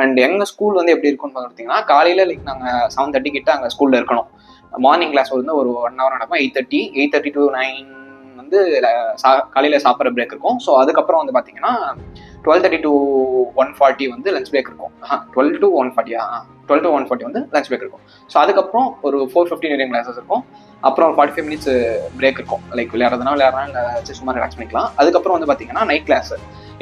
And எங்கள் school வந்து எப்படி இருக்கும்னு பார்த்தீங்கன்னா, காலையில் லைக் நாங்கள் 7:30 கிட்ட அங்கே ஸ்கூலில் இருக்கணும். மார்னிங் கிளாஸ் வந்து ஒரு 1 hour நடக்கும். 8:30 to 9 வந்து காலையில் சாப்பிட்ற பிரேக் இருக்கும். ஸோ அதுக்கப்புறம் வந்து பார்த்தீங்கன்னா 12:30 to 1:40 வந்து லஞ்ச் பிரேக் இருக்கும். 12 to 1:40 12 to 1:40 வந்து லஞ்ச் பிரேக் இருக்கும். ஸோ அதுக்கப்புறம் ஒரு 4:15 வரையும் கிளாஸஸ் இருக்கும். அப்புறம் 45 minutes பிரேக் இருக்கும். லைக் விளையாடுறதுனா விளையாடுறேன், இல்லை சும்மா ரிலாக்ஸ் பண்ணிக்கலாம். அதுக்கப்புறம் வந்து பார்த்தீங்கன்னா நைட் கிளாஸ்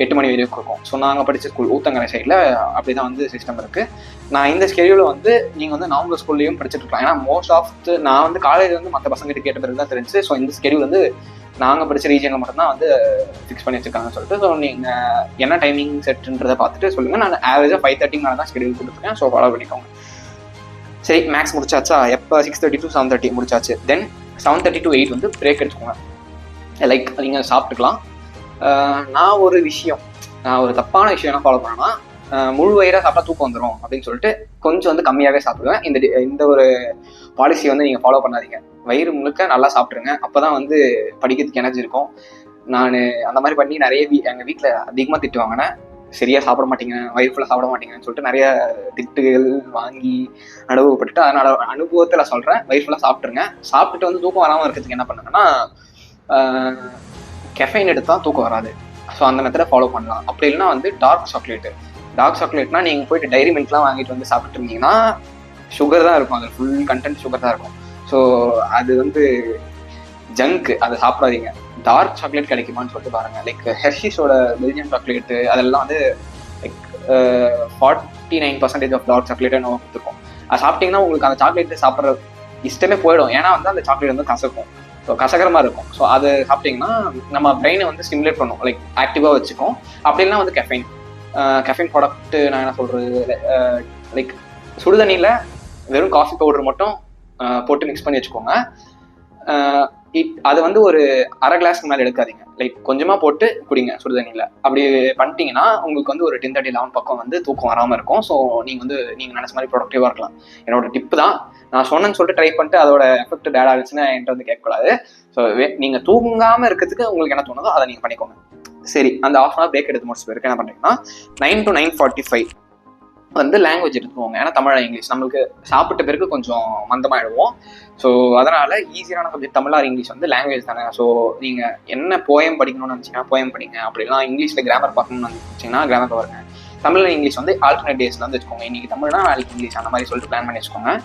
8 மணி வரைக்கும் இருக்கும். ஸோ நாங்கள் படித்த ஸ்கூல் ஊத்தங்கரை சைடில் அப்படி தான் வந்து சிஸ்டம் இருக்குது. நான் இந்த ஸ்கெடியூலை வந்து நீங்கள் வந்து நார்மல் ஸ்கூல்லையும் படிச்சுட்டு இருக்கலாம். ஏன்னா மோஸ்ட் ஆஃப் நான் வந்து காலேஜ் வந்து மற்ற பசங்கிட்ட கேட்ட பிறகு தான் தெரிஞ்சு. ஸோ இந்த ஸ்கெடியூல் வந்து நாங்கள் படித்த ரீஜனில் மட்டும்தான் வந்து ஃபிக்ஸ் பண்ணி வச்சிருக்காங்கன்னு சொல்லிட்டு, ஸோ நீங்கள் என்ன டைமிங் செட்டுன்றதை பார்த்துட்டு சொல்லுங்கள். நான் ஆவரேஜாக 5:30 தான் ஸ்கெடியூல் கொடுத்துருக்கேன். ஸோ ஃபாலோ பண்ணிக்கோங்க. சரி, மேக்ஸ் முடிச்சாச்சா? எப்போ 6:30 to 7:30 முடிச்சாச்சு. தென் 7:30 to 8 வந்து பிரேக் எடுத்துக்கோங்க. லைக் நீங்கள் சாப்பிட்டுக்கலாம். நான் ஒரு தப்பான விஷயம் என்ன ஃபாலோ பண்ணேன்னா, முழு வயிறாக சாப்பிட்டா தூக்கம் வந்துடும் அப்படின்னு சொல்லிட்டு கொஞ்சம் வந்து கம்மியாகவே சாப்பிடுவேன். இந்த ஒரு பாலிசி வந்து நீங்கள் ஃபாலோ பண்ணாதீங்க. வயிறு முழுக்க நல்லா சாப்பிட்ருங்க. அப்போ தான் வந்து படிக்கிறதுக்கு எனர்ஜி இருக்கும். நான் அந்த மாதிரி பண்ணி நிறைய எங்கள் வீட்டில் அதிகமாக திட்டு வாங்கினேன். சரியாக சாப்பிட மாட்டீங்க, வயிறு ஃபுல்லாக சாப்பிட மாட்டீங்கன்னு சொல்லிட்டு நிறைய திட்டுகள் வாங்கி அனுபவப்பட்டுட்டு, அதனால அனுபவத்தில் சொல்கிறேன், வயிறு ஃபுல்லாக சாப்பிட்ருங்க. சாப்பிட்டுட்டு வந்து தூக்கம் வராமல் இருக்கிறதுக்கு என்ன பண்ணுங்கன்னா, கெஃபைன் எடுத்தால் தூக்கம் வராது. ஸோ அந்த மெத்தடை ஃபாலோ பண்ணலாம். அப்படி இல்லைன்னா வந்து டார்க் சாக்லேட்னா நீங்கள் போயிட்டு டைரி மில்க்லாம் வாங்கிட்டு வந்து சாப்பிட்டு இருந்தீங்கன்னா சுகர் தான் இருக்கும். அதில் ஃபுல் கண்டென்ட் சுகர் தான் இருக்கும். ஸோ அது வந்து ஜங்க், அதை சாப்பிடாதீங்க. டார்க் சாக்லேட் கிடைக்குமான்னு சொல்லிட்டு பாருங்கள். லைக் ஹெர்ஷீஸோட பெல்ஜியம் சாக்லேட்டு அதெல்லாம் வந்து லைக் 49% ஆஃப் டார்க் சாக்லேட்டை நம்ம கொடுத்துருக்கோம். அது சாப்பிட்டீங்கன்னா உங்களுக்கு அந்த சாக்லேட்டு சாப்பிட்ற இஷ்டமே போயிடும். ஏன்னா வந்து அந்த சாக்லேட் வந்து கசக்கும். ஸோ கசகர மாதிரி இருக்கும். ஸோ அது சாப்பிட்டிங்கன்னா நம்ம பிரெயினை வந்து ஸ்டிமுலேட் பண்ணும், லைக் ஆக்டிவாக வச்சுக்கும். அப்படின்னா வந்து கெஃபைன் ப்ராடக்ட்டு நான் என்ன சொல்கிறது, லைக் சுடுதண்ணியில் வெறும் காஃபி பவுடர் மட்டும் போட்டு மிக்ஸ் பண்ணி வச்சுக்கோங்க. அது வந்து ஒரு அரை கிளாஸ்க்கு மேலே எடுக்காதீங்க. லைக் கொஞ்சமாக போட்டு குடிங்க சுடுதண்ணியில். அப்படி பண்ணிட்டீங்கன்னா உங்களுக்கு வந்து ஒரு 10:30 11 பக்கம் வந்து தூக்கம் வராமல் இருக்கும். ஸோ நீங்கள் நினச்ச மாதிரி ப்ரொடக்டிவாக இருக்கலாம். என்னோட டிப்பு தான், நான் சொன்னேன்னு சொல்லிட்டு ட்ரை பண்ணிட்டு அதோட எஃபெக்ட் டேட் ஆகிடுச்சுன்னா என்கிட்ட வந்து கேட்கக்கூடாது. ஸோ நீங்கள் தூங்காமல் இருக்கிறதுக்கு உங்களுக்கு என்ன தோணுதோ அதை நீங்கள் பண்ணிக்கோங்க. சரி, அந்த ½ hour பிரேக் எடுத்து முடிச்ச பிறகு என்ன பண்ணுறீங்கன்னா 9 to 9:45 வந்து லாங்குவேஜ் எடுத்துக்குவோங்க. ஏன்னா தமிழ் இங்கிலீஷ் நம்மளுக்கு சாப்பிட்ட பிறகு கொஞ்சம் மந்தமாகிடுவோம். ஸோ அதனால் ஈஸியான சப்ஜெக்ட் தமிழ் ஆர் இங்கிலீஷ் வந்து லாங்குவேஜ் தானே. ஸோ நீங்கள் என்ன போயம் படிக்கணும்னு நினச்சிங்கன்னா போயம் படிங்க. அப்படிலாம் இங்கிலீஷில் கிராமர் பார்க்கணும்னு நினச்சிங்கன்னா கிராமர் பாருங்க. தமிழ் இங்கிலீஷ் வந்து ஆல்டர்னேட் டேஸில் வந்து வச்சுக்கோங்க. இன்றைக்கி தமிழ்னா நாளைக்கு இங்கிலீஷ், அந்த மாதிரி சொல்லிட்டு பிளான் பண்ணி வச்சுக்கோங்க.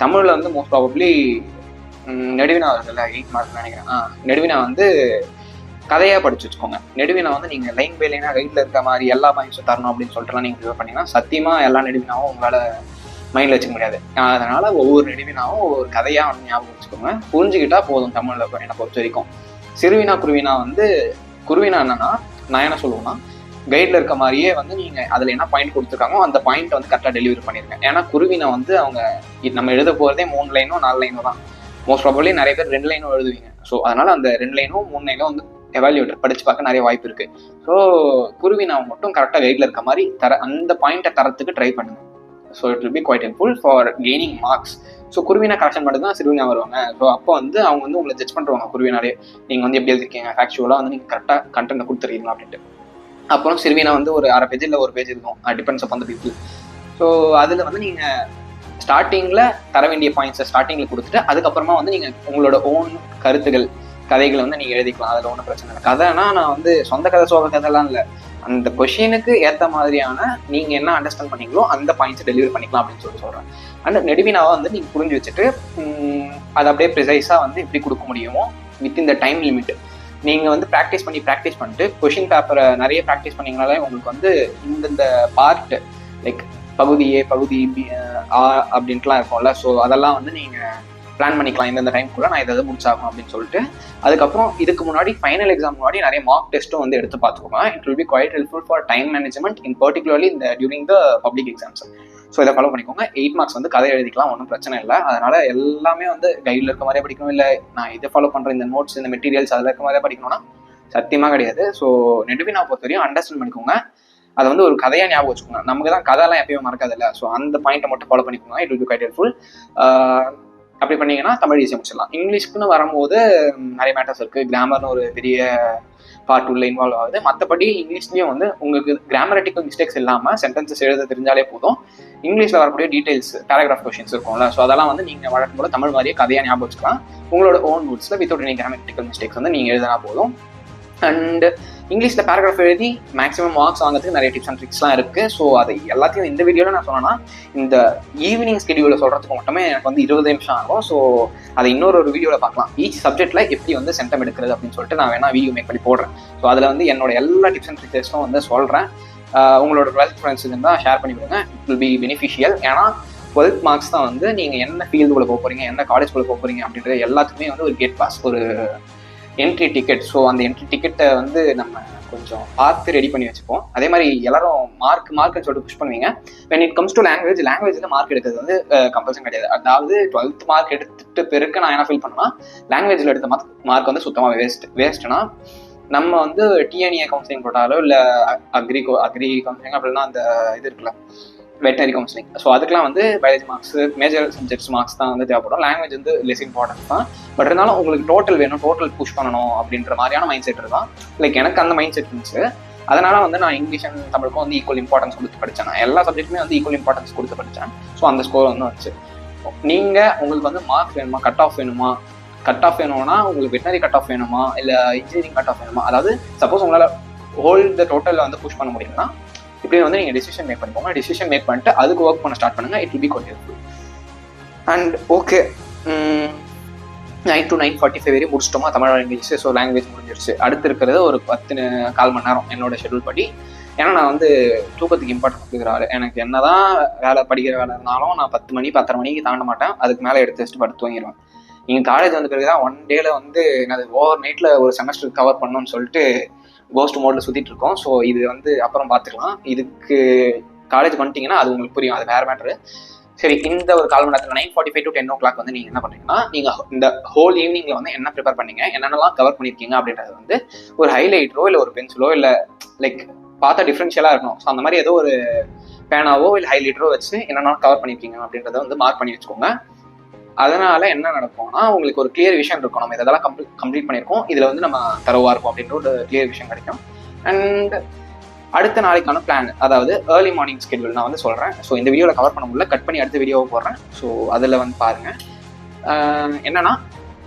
தமிழில் வந்து மோஸ்ட் ப்ராபப்ளி நெடுவினா வருதுல்ல, 8 மார்க் நினைக்கிறேன். நெடுவினா வந்து கதையாக படிச்சு வச்சுக்கோங்க. நெடுவினா வந்து நீங்கள் லைன் பை லைனாக கைட்டில் இருக்க மாதிரி எல்லா பாயிண்ட்ஸும் தரணும் அப்படின்னு சொல்லிட்டுலாம் நீங்கள் ப்ரிப்பேர் பண்ணிங்கன்னா சத்தியமாக எல்லா நெடுவினாவும் உங்களால் மைண்டில் வச்சுக்க முடியாது. அதனால் ஒவ்வொரு நெடுவினாவும் ஒவ்வொரு கதையாக வந்து ஞாபகம் வச்சுக்கோங்க. புரிஞ்சுக்கிட்டா போதும் தமிழில் என்னை பொறுத்த வரைக்கும். சிறுவினா குருவினா வந்து குருவினா என்னன்னா, நான் என்ன சொல்லுவேன்னா, கைடில் இருக்க மாதிரியே வந்து நீங்கள் அதில் என்ன பாயிண்ட் கொடுத்துருக்காங்களோ அந்த பாயிண்ட்டை வந்து கரெக்டாக டெலிவரி பண்ணியிருக்கேன். ஏன்னா குருவினா வந்து அவங்க நம்ம எழுத போகிறதே 3 லைனோ 4 லைனோ தான். மோஸ்ட் ப்ராபப்ளி நிறைய பேர் 2 லைனோ எழுதுவீங்க. ஸோ அதனால் அந்த 2 லைனோ 3 லைனோ வந்து எவால்யூட்டர் படிச்சு பார்க்க நிறைய வாய்ப்பு இருக்கு. ஸோ குருவினா மட்டும் கரெக்டாக கைடில் இருக்க மாதிரி அந்த பாயிண்ட்டை தரத்துக்கு ட்ரை பண்ணுங்க. So it will be quite helpful for gaining marks. So குருவினா கரெக்ஷன் மட்டும் தான் சிறுவினா வருவாங்க. ஸோ அப்போ வந்து அவங்க வந்து உங்களை ஜட்ஜ் பண்ணுறாங்க. குருவினாலே நீங்கள் வந்து எப்படி எழுதிருக்கீங்க, ஃபேக்சுவலாக வந்து நீங்கள் கரெக்டாக கண்டென்ட் கொடுத்துருக்கீங்களா அப்படின்ட்டு. அப்புறம் சிறுவினா வந்து ஒரு அரை பேஜ் இல்லை 1 பேஜ் இருக்கும். Depends up on the people. So அதில் வந்து நீங்கள் ஸ்டார்டிங்கில் தர வேண்டிய பாயிண்ட்ஸை ஸ்டார்டிங்கில் கொடுத்துட்டு அதுக்கப்புறமா வந்து நீங்கள் உங்களோட ஓன் கதைகளை வந்து நீங்கள் எழுதிக்கலாம். அதில் ஒன்றும் பிரச்சனை இல்லை. கதைனா நான் வந்து சொந்த கதை சோக கதைலாம் இல்லை, அந்த கொஷினுக்கு ஏற்ற மாதிரியான நீங்கள் என்ன அண்டர்ஸ்டாண்ட் பண்ணீங்களோ அந்த பாயிண்ட்ஸை டெலிவரி பண்ணிக்கலாம் அப்படின்னு சொல்கிறேன். அண்ட் நெடுவினாவை வந்து நீங்கள் புரிஞ்சு வச்சுட்டு அதை அப்படியே ப்ரிசைஸாக வந்து எப்படி கொடுக்க முடியுமோ வித்தின் த டைம் லிமிட் நீங்கள் வந்து ப்ராக்டிஸ் பண்ணிட்டு கொஷின் பேப்பரை நிறைய ப்ராக்டிஸ் பண்ணிங்கனாலே உங்களுக்கு வந்து இந்த பார்ட் லைக் பகுதி A பகுதி B அப்படின்ட்டுலாம் இருக்கும்ல. ஸோ அதெல்லாம் வந்து நீங்கள் பிளான் பண்ணிக்கலாம். இந்த டைம்குள்ளே நான் இதை முடிச்சாகும் அப்படின்னு சொல்லிட்டு. அதுக்கப்புறம் இதுக்கு முன்னாடி ஃபைனல் எக்ஸாம் முன்னாடி நிறைய மார்க் டெஸ்ட்டும் வந்து எடுத்து பார்த்துக்கோங்க. It will be quite helpful for time management in particularly இந்த during the public exams. So இதை ஃபாலோ பண்ணிக்கோங்க. 8 மார்க்ஸ் வந்து கதை எழுதிக்கலாம், ஒன்றும் பிரச்சனை இல்லை. அதனால் எல்லாமே வந்து கைடில் இருக்க மாதிரியே படிக்கணும், இல்லை நான் இதை ஃபாலோ பண்ணுற இந்த நோட்ஸ் இந்த மெட்டீரியல்ஸ் அதில் இருக்க மாதிரியே படிக்கணும்னா சத்தியமாக கிடையாது. ஸோ நெடுவினா பொறுத்தவரையும் அண்டர்ஸ்டாண்ட் பண்ணிக்கோங்க. அதை வந்து ஒரு கதையாக ஞாபகம் வச்சுக்கோங்க. நமக்கு தான் கதையெல்லாம் எப்பயும் மறக்காது இல்லை. ஸோ அந்த பாயிண்ட்டை மட்டும் ஃபாலோ பண்ணிக்கோங்க. It will be quite helpful. அப்படி பண்ணிங்கன்னா தமிழ் ஈஸியாக முடிச்சிடலாம். இங்கிலீஷ்க்குன்னு வரும்போது நிறைய மேட்டர்ஸ் இருக்குது. கிராமர்னு ஒரு பெரிய பார்ட் 2ல இன்வால்வ் ஆகுது. மற்றபடி இங்கிலீஷ்லேயும் வந்து உங்களுக்கு கிராமரட்டிக்கல் மிஸ்டேக்ஸ் இல்லாமல் சென்டென்சஸ் எழுத தெரிஞ்சாலே போதும். இங்கிலீஷில் வரக்கூடிய டீடைல்ஸ் பேராகிராஃப் கொஸ்டின்ஸ் இருக்கும்ல, ஸோ அதெல்லாம் வந்து நீங்கள் வழக்கம் போல தமிழ் மாதிரியே கதையாக ஞாபகம் வச்சுக்கலாம். உங்களோட ஓன் ரூல்ஸில் வித்தவுட் எனி கிராமட்டிக்கல் மிஸ்டேக்ஸ் வந்து நீங்கள் எழுதினா போதும். அண்ட் இங்கிலீஷில் பேராகிராஃப் எழுதி மேக்ஸிமம் மார்க்ஸ் வாங்குறதுக்கு நிறைய டிப்ஸ் அண்ட் ட்ரிக்ஸ்லாம் இருக்குது. ஸோ அதை எல்லாத்தையும் இந்த வீடியோவில் நான் சொன்னேன்னா இந்த ஈவினிங் ஸ்கெடியூலில் சொல்கிறதுக்கு மட்டுமே எனக்கு வந்து 20 நிமிஷம் ஆகும். ஸோ அதை இன்னொரு வீடியோவில் பார்க்கலாம். ஈச் சப்ஜெக்ட்டில் எப்படி வந்து சென்டம் எடுக்கிறது அப்படின்னு சொல்லிட்டு நான் வேணா வீடியோ மேக் பண்ணி போடுறேன். ஸோ அதில் வந்து என்னோட எல்லா டிப்ஸ் அண்ட் ட்ரிக்ஸும் வந்து சொல்கிறேன். உங்களோட 12th ஃப்ரெண்ட்ஸ் இருந்தால் ஷேர் பண்ணி விடுங்க. It will be beneficial. ஏன்னா 12th மார்க்ஸ் தான் வந்து நீங்கள் என்ன ஃபீல்டுக்குள்ளே போக போகிறீங்க, என்ன காலேஜ்குள்ளே போக போகிறீங்க அப்படின்றது எல்லாத்துக்குமே வந்து ஒரு கேட் பாஸ், ஒரு என்ட்ரி டிக்கெட். ஸோ அந்த என்ட்ரி டிக்கெட்டை வந்து நம்ம கொஞ்சம் பார்த்து ரெடி பண்ணி வச்சுப்போம். அதே மாதிரி எல்லாரும் மார்க்னு சொல்லிட்டு புஷ் பண்ணுவீங்க. when it comes to லாங்குவேஜில் மார்க் எடுக்கிறது வந்து கம்பல்சரி கிடையாது. அதாவது 12th மார்க் எடுத்துட்டு பிறகு நான் என்ன ஃபீல் பண்ணேன்னா, லாங்குவேஜில் எடுத்த மார்க் வந்து சுத்தமாக வேஸ்ட்னா நம்ம வந்து டிஎன்ஏ கவுன்சிலிங் போட்டாலோ இல்லை அக்ரி கவுன்சிலிங் அப்படின்னா அந்த இது இருக்குல்ல வெட்டனரி கவுன்சிலிங், ஸோ அதுக்கெலாம் வந்து biology marks, major subjects marks தான் வந்து தேவைப்படும். லாங்குவேஜ் வந்து லெஸ் இம்பார்ட்டன்ஸ் தான். பட் இருந்தாலும் உங்களுக்கு டோட்டல் வேணும், டோட்டல் புஷ் பண்ணணும் அப்படின்ற மாதிரியான மைண்ட் செட் தான். லைக் எனக்கு அந்த மைண்ட் செட் இருந்துச்சு. அதனால வந்து நான் இங்கிலீஷ் அண்ட் தமிழுக்கும் வந்து ஈக்குவல் இம்பார்ட்டன்ஸ் கொடுத்து படித்தேன். நான் எல்லா சப்ஜெக்ட்டுமே வந்து ஈக்குவல் இம்பார்ட்டன்ஸ் கொடுத்து படித்தேன். ஸோ அந்த ஸ்கோர் வந்து வந்துச்சு. நீங்கள் உங்களுக்கு வந்து மார்க்ஸ் வேணுமா, கட் ஆஃப் வேணுமா, கட் ஆஃப் வேணும்னா உங்களுக்கு வெட்டனரி கட் ஆஃப் வேணுமா இல்லை இன்ஜினியரிங் கட் ஆஃப் வேணுமா, அதாவது சப்போஸ் உங்களால் ஹோல் த டோட்டலில் வந்து புஷ் பண்ண முடியும்னா இப்படி வந்து நீங்கள் டிசிஷன் மேக் பண்ணிக்கோங்க. டிசிஷன் மேக் பண்ணிட்டு அதுக்கு ஒர்க் பண்ண ஸ்டார்ட் பண்ணுங்கள். It will be quite helpful. And okay, 9 to 9:45 வரையும் முடிச்சிட்டோமா தமிழ் இங்கிலீஷ். ஸோ லாங்குவேஜ் முடிஞ்சிருச்சு. அடுத்து இருக்கிறது ஒரு 10-15 மணி நேரம் என்னோட ஷெட்யூல் படி. ஏன்னா நான் வந்து தூக்கத்துக்கு இம்பார்ட்டன்ஸ் கொடுக்குற ஆள். எனக்கு என்ன தான் வேலை படிக்கிற வேலை இருந்தாலும் நான் 10 மணி 10:30 மணிக்கு தாண்ட மாட்டேன். அதுக்கு மேலே எடுத்து வச்சுட்டு படுத்து தூங்கிடுவேன். நீங்கள் காலேஜ் வந்த பிறகு தான் 1 டேல வந்து என்னது ஓவர் நைட்டில் ஒரு செமஸ்டர் கவர் பண்ணணும்னு சொல்லிட்டு கோஸ்ட் மோடில் சுற்றிட்டு இருக்கோம். ஸோ இது வந்து அப்புறம் பார்த்துக்கலாம். இதுக்கு காலேஜ் பண்ணிட்டீங்கன்னா அது உங்களுக்கு புரியும், அது வேறு மேட்ரு. சரி, இந்த ஒரு 1/4 மணி நேரத்தில் 9:45 to 10 o'clock வந்து நீங்கள் என்ன பண்ணுறீங்கன்னா, நீங்கள் இந்த ஹோல் ஈவினிங்கில் வந்து என்ன ப்ரிப்பேர் பண்ணீங்க, என்னென்னலாம் கவர் பண்ணியிருக்கீங்க அப்படின்றது வந்து ஒரு ஹைலைட்டரோ இல்லை ஒரு பென்சிலோ இல்லை லைக் பார்த்தா டிஃப்ரென்ஷியலாக இருக்கணும். ஸோ அந்த மாதிரி ஏதோ ஒரு பேனாவோ இல்லை ஹைலைட்டரோ வச்சு என்னென்ன கவர் பண்ணியிருக்கீங்க அப்படின்றத வந்து மார்க் பண்ணி வச்சுக்கோங்க. அதனால என்ன நடக்கும்னா, உங்களுக்கு ஒரு கிளியர் விஷயம் இருக்கும், நம்ம இதெல்லாம் கம்ப்ளீட் பண்ணியிருக்கோம், இதில் வந்து நம்ம தரவாக இருக்கும் அப்படின்ற ஒரு கிளியர் விஷயம் கிடைக்கும். அண்ட் அடுத்த நாளைக்கான பிளான், அதாவது ஏர்லி மார்னிங் ஸ்கெட்யூல் நான் வந்து சொல்கிறேன். ஸோ இந்த வீடியோவில் கவர் பண்ண முடியல, கட் பண்ணி அடுத்த வீடியோவை போடுறேன். ஸோ அதில் வந்து பாருங்கள் என்னன்னா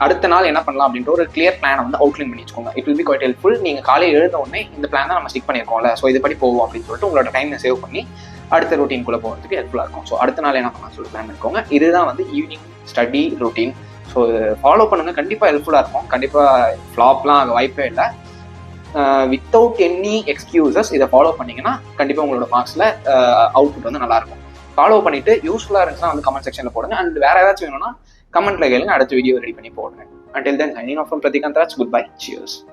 அடுத்த நாள் என்ன பண்ணலாம் அப்படின்ற ஒரு கிளியர் பிளானை வந்து அவுட்லைன் பண்ணி வச்சுக்கோங்க. It will be quite helpful. நீங்கள் காலையில் எழுந்த உடனே இந்த பிளான் தான் நம்ம ஸ்டிக் பண்ணியிருக்கோம்ல, ஸோ இதுபடி போவோம் அப்படின்னு சொல்லிட்டு உங்களோட டைமை சேவ் பண்ணி அடுத்த ரொட்டீனுக்குள்ளே போகிறதுக்கு ஹெல்ப்ஃபுல்லாக இருக்கும். ஸோ அடுத்த நாள் என்ன பண்ணலாம் சொல்லி பிளான் பண்ணிக்கோங்க. இதுதான் வந்து evening study routine. So follow பண்ணுங்கள், கண்டிப்பாக ஹெல்ப்ஃபுல்லாக இருக்கும். கண்டிப்பாக ஃப்ளாப்லாம் ஆக வாய்ப்பே இல்லை. வித்தவுட் எனி எக்ஸ்கியூசஸ் இதை ஃபாலோ பண்ணிங்கன்னா கண்டிப்பாக உங்களோட மார்க்ஸில் அவுட்புட் வந்து நல்லாயிருக்கும். ஃபாலோ பண்ணிவிட்டு யூஸ்ஃபுல்லாக இருந்துச்சுன்னா வந்து கமெண்ட் செக்ஷனில் போடுங்க. அண்ட் வேறு ஏதாச்சும் வேணும்னா கமெண்ட்டில் கேளுங்க, அடுத்த வீடியோ ரெடி பண்ணி போடுங்க. Until then, signing off from Pratikant Raj. Goodbye. Cheers.